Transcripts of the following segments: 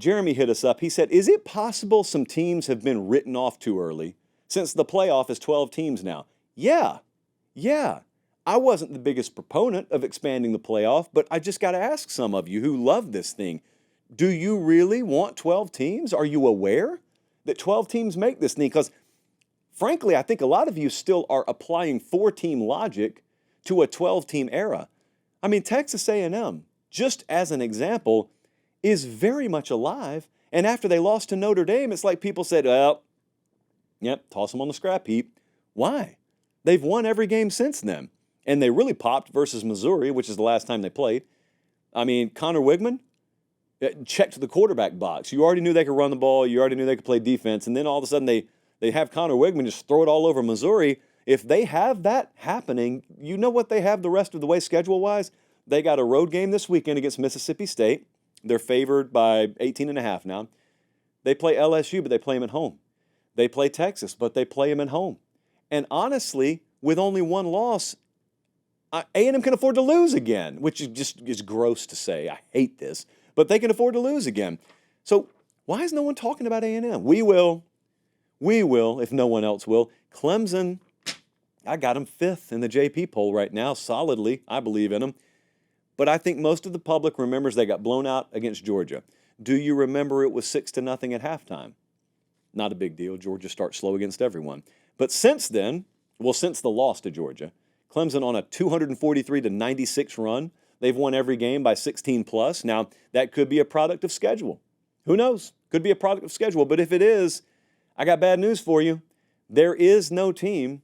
Jeremy hit us up. He said, is it possible some teams have been written off too early since the playoff is 12 teams now? Yeah. I wasn't the biggest proponent of expanding the playoff, but I just got to ask some of you who love this thing, do you really want 12 teams? Are you aware that 12 teams make this thing? Because frankly, I think a lot of you still are applying 4-team logic to a 12-team era. I mean, Texas A&M, just as an example, is very much alive. And after they lost to Notre Dame, it's like people said, well, yep, toss them on the scrap heap. Why? They've won every game since then. And they really popped versus Missouri, which is the last time they played. I mean, Connor Wigman checked the quarterback box. You already knew they could run the ball. You already knew they could play defense. And then all of a sudden they have Connor Wigman just throw it all over Missouri. If they have that happening, you know what they have the rest of the way schedule-wise? They got a road game this weekend against Mississippi State. They're favored by 18.5 now. They play LSU, but they play them at home. They play Texas, but they play them at home. And honestly, with only one loss, A&M can afford to lose again, which is gross to say. I hate this, but they can afford to lose again. So why is no one talking about A&M? We will, if no one else will. Clemson, I got them 5th in the JP poll right now, solidly. I believe in them. But I think most of the public remembers they got blown out against Georgia. Do you remember it was 6-0 at halftime? Not a big deal. Georgia starts slow against everyone. But since then, since the loss to Georgia, Clemson on a 243-96 run. They've won every game by 16 plus. Now, that could be a product of schedule. Who knows? Could be a product of schedule. But if it is, I got bad news for you. There is no team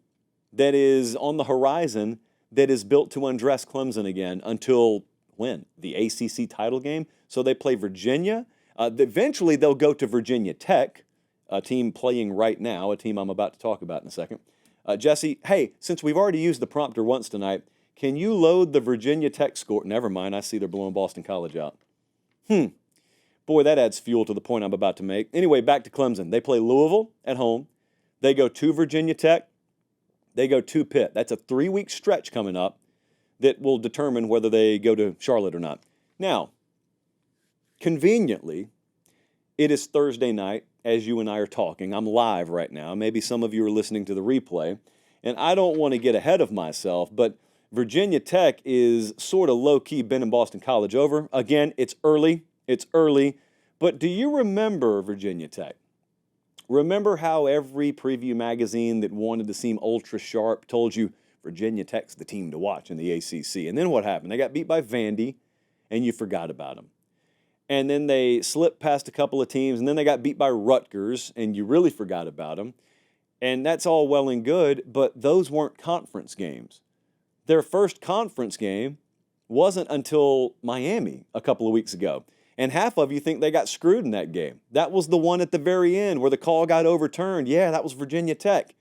that is on the horizon that is built to undress Clemson again until when? The ACC title game. So they play Virginia. Eventually, they'll go to Virginia Tech, a team playing right now, a team I'm about to talk about in a second. Jesse, hey, since we've already used the prompter once tonight, can you load the Virginia Tech score? Never mind, I see they're blowing Boston College out. Boy, that adds fuel to the point I'm about to make. Anyway, back to Clemson. They play Louisville at home. They go to Virginia Tech. They go to Pitt. That's a 3-week stretch coming up that will determine whether they go to Charlotte or not. Now, conveniently, it is Thursday night as you and I are talking. I'm live right now. Maybe some of you are listening to the replay. And I don't want to get ahead of myself, but Virginia Tech is sort of low-key bending Boston College over. Again, it's early. But do you remember Virginia Tech? Remember how every preview magazine that wanted to seem ultra sharp told you Virginia Tech's the team to watch in the ACC? And then what happened? They got beat by Vandy, and you forgot about them. And then they slipped past a couple of teams, and then they got beat by Rutgers, and you really forgot about them. And that's all well and good, but those weren't conference games. Their first conference game wasn't until Miami a couple of weeks ago. And half of you think they got screwed in that game. That was the one at the very end where the call got overturned. Yeah, that was Virginia Tech.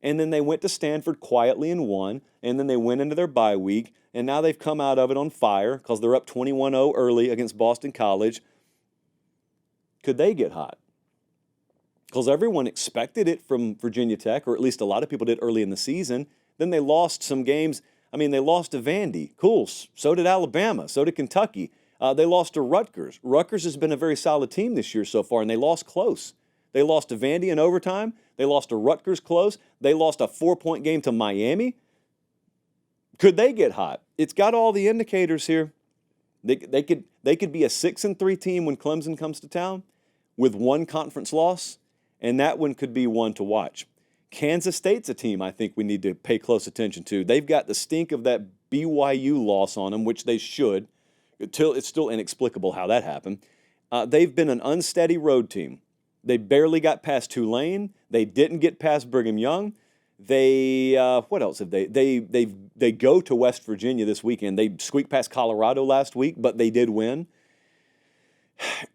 And then they went to Stanford quietly and won, and then they went into their bye week, and now they've come out of it on fire because they're up 21-0 early against Boston College. Could they get hot? Because everyone expected it from Virginia Tech, or at least a lot of people did early in the season. Then they lost some games. I mean, they lost to Vandy. Cool. So did Alabama. So did Kentucky. They lost to Rutgers. Rutgers has been a very solid team this year so far, and they lost close. They lost to Vandy in overtime. They lost to Rutgers close. They lost a 4-point game to Miami. Could they get hot? It's got all the indicators here. They could be a 6-3 team when Clemson comes to town with one conference loss, and that one could be one to watch. Kansas State's a team I think we need to pay close attention to. They've got the stink of that BYU loss on them, which they should. It's still inexplicable how that happened. They've been an unsteady road team. They barely got past Tulane. They didn't get past Brigham Young. They what else have they? They go to West Virginia this weekend. They squeaked past Colorado last week, but they did win.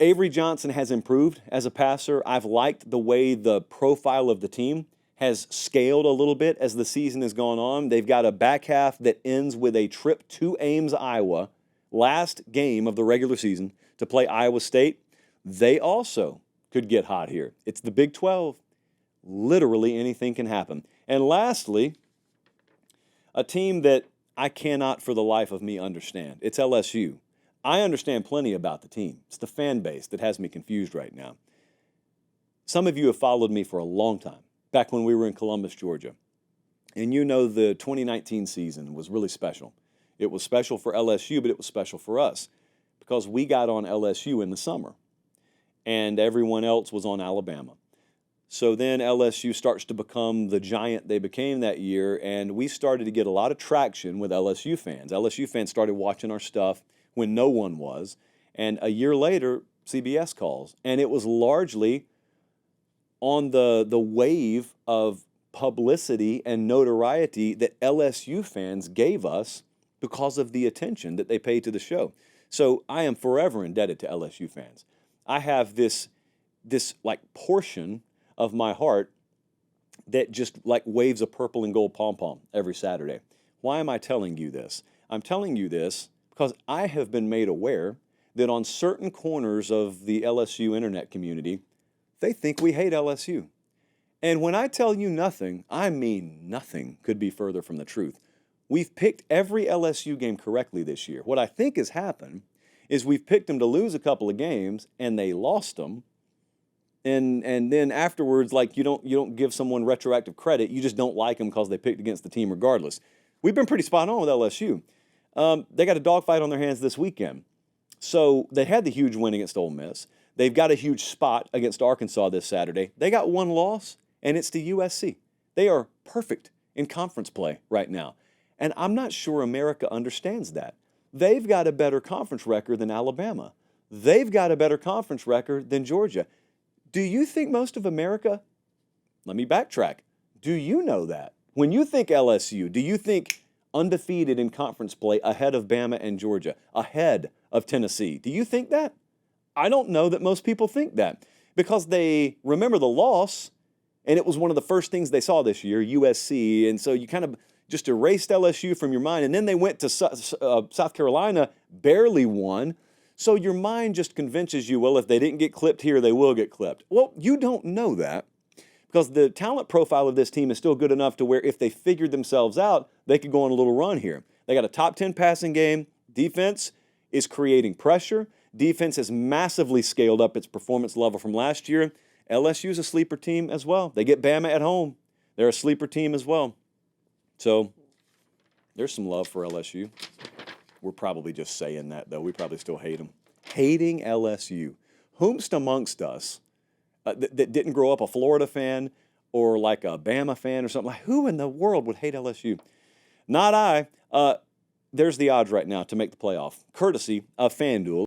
Avery Johnson has improved as a passer. I've liked the way the profile of the team has scaled a little bit as the season has gone on. They've got a back half that ends with a trip to Ames, Iowa, last game of the regular season to play Iowa State. They also could get hot here. It's the Big 12. Literally anything can happen. And lastly, a team that I cannot for the life of me understand. It's LSU. I understand plenty about the team. It's the fan base that has me confused right now. Some of you have followed me for a long time, back when we were in Columbus, Georgia. And you know the 2019 season was really special. It was special for LSU, but it was special for us because we got on LSU in the summer and everyone else was on Alabama. So then LSU starts to become the giant they became that year, and we started to get a lot of traction with LSU fans. LSU fans started watching our stuff when no one was, and a year later, CBS calls, and it was largely on the wave of publicity and notoriety that LSU fans gave us because of the attention that they paid to the show. So I am forever indebted to LSU fans. I have this like portion of my heart that just like waves a purple and gold pom-pom every Saturday. Why am I telling you this? I'm telling you this because I have been made aware that on certain corners of the LSU internet community, they think we hate LSU. And when I tell you nothing, I mean nothing could be further from the truth. We've picked every LSU game correctly this year. What I think has happened is we've picked them to lose a couple of games and they lost them. And then afterwards, like you don't give someone retroactive credit. You just don't like them because they picked against the team regardless. We've been pretty spot on with LSU. They got a dogfight on their hands this weekend. So they had the huge win against Ole Miss. They've got a huge spot against Arkansas this Saturday. They got one loss, and it's to USC. They are perfect in conference play right now. And I'm not sure America understands that. They've got a better conference record than Alabama. They've got a better conference record than Georgia. Do you think most of America, let me backtrack, do you know that? When you think LSU, do you think undefeated in conference play ahead of Bama and Georgia, ahead of Tennessee? Do you think that? I don't know that most people think that because they remember the loss, and it was one of the first things they saw this year, USC, and so you kind of just erased LSU from your mind, and then they went to South Carolina, barely won. So your mind just convinces you, well, if they didn't get clipped here, they will get clipped. Well, you don't know that because the talent profile of this team is still good enough to where if they figured themselves out, they could go on a little run here. They got a top 10 passing game. Defense is creating pressure. Defense has massively scaled up its performance level from last year. LSU is a sleeper team as well. They get Bama at home. They're a sleeper team as well. So there's some love for LSU. We're probably just saying that, though. We probably still hate them. Hating LSU. Whomst amongst us that didn't grow up a Florida fan or like a Bama fan or something, like who in the world would hate LSU? Not I. There's the odds right now to make the playoff, courtesy of FanDuel.